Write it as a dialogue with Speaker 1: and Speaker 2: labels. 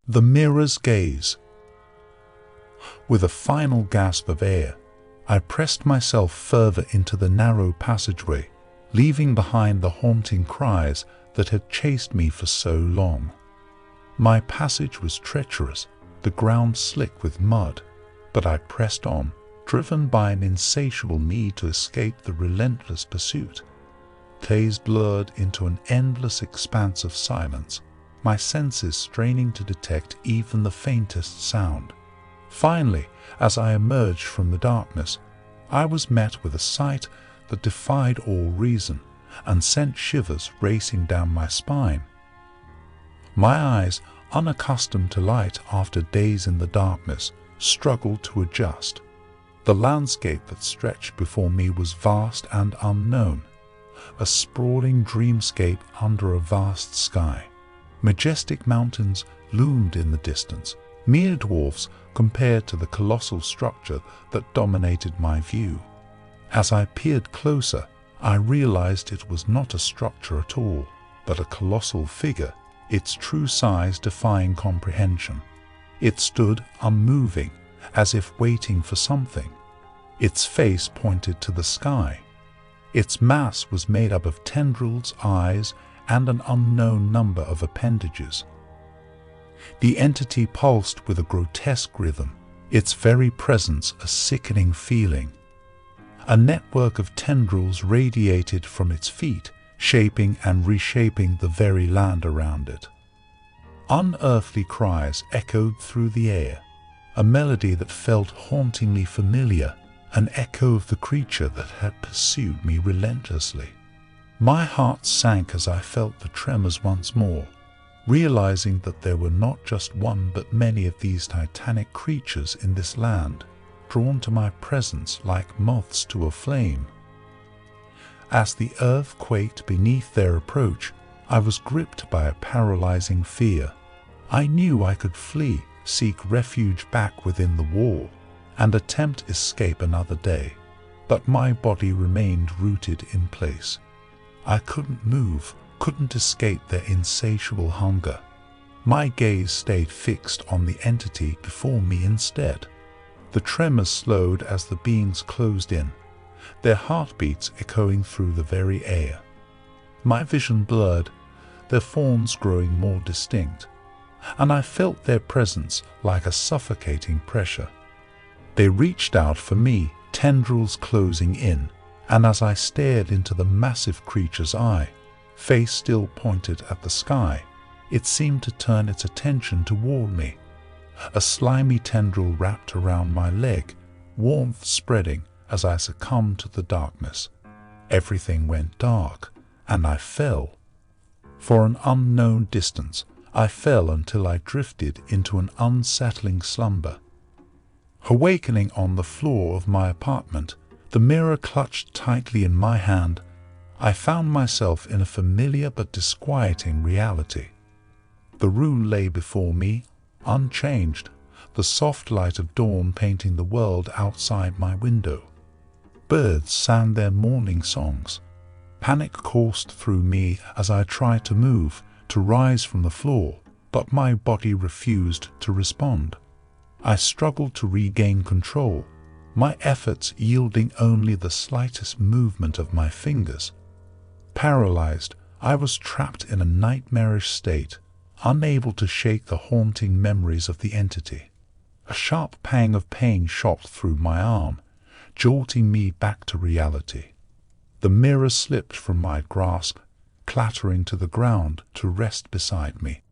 Speaker 1: The mirror's gaze. With a final gasp of air, I pressed myself further into the narrow passageway, leaving behind the haunting cries that had chased me for so long. My passage was treacherous, the ground slick with mud, but I pressed on, driven by an insatiable need to escape the relentless pursuit. Days blurred into an endless expanse of silence, my senses straining to detect even the faintest sound. Finally, as I emerged from the darkness, I was met with a sight that defied all reason and sent shivers racing down my spine. My eyes, unaccustomed to light after days in the darkness, struggled to adjust. The landscape that stretched before me was vast and unknown, a sprawling dreamscape under a vast sky. Majestic mountains loomed in the distance, mere dwarfs compared to the colossal structure that dominated my view. As I peered closer, I realized it was not a structure at all, but a colossal figure, its true size defying comprehension. It stood unmoving, as if waiting for something. Its face pointed to the sky. Its mass was made up of tendrils, eyes, and an unknown number of appendages. The entity pulsed with a grotesque rhythm, its very presence a sickening feeling. A network of tendrils radiated from its feet, shaping and reshaping the very land around it. Unearthly cries echoed through the air, a melody that felt hauntingly familiar, an echo of the creature that had pursued me relentlessly. My heart sank as I felt the tremors once more, realizing that there were not just one but many of these titanic creatures in this land, drawn to my presence like moths to a flame. As the earth quaked beneath their approach, I was gripped by a paralyzing fear. I knew I could flee, seek refuge back within the wall, and attempt escape another day, but my body remained rooted in place. I couldn't move, couldn't escape their insatiable hunger. My gaze stayed fixed on the entity before me instead. The tremors slowed as the beings closed in, their heartbeats echoing through the very air. My vision blurred, their forms growing more distinct, and I felt their presence like a suffocating pressure. They reached out for me, tendrils closing in, and as I stared into the massive creature's eye, face still pointed at the sky, it seemed to turn its attention toward me. A slimy tendril wrapped around my leg, warmth spreading as I succumbed to the darkness. Everything went dark, and I fell. For an unknown distance, I fell until I drifted into an unsettling slumber. Awakening on the floor of my apartment, the mirror clutched tightly in my hand, I found myself in a familiar but disquieting reality. The room lay before me, unchanged, the soft light of dawn painting the world outside my window. Birds sang their morning songs. Panic coursed through me as I tried to move, to rise from the floor, but my body refused to respond. I struggled to regain control, my efforts yielding only the slightest movement of my fingers. Paralyzed, I was trapped in a nightmarish state, unable to shake the haunting memories of the entity. A sharp pang of pain shot through my arm, jolting me back to reality. The mirror slipped from my grasp, clattering to the ground to rest beside me.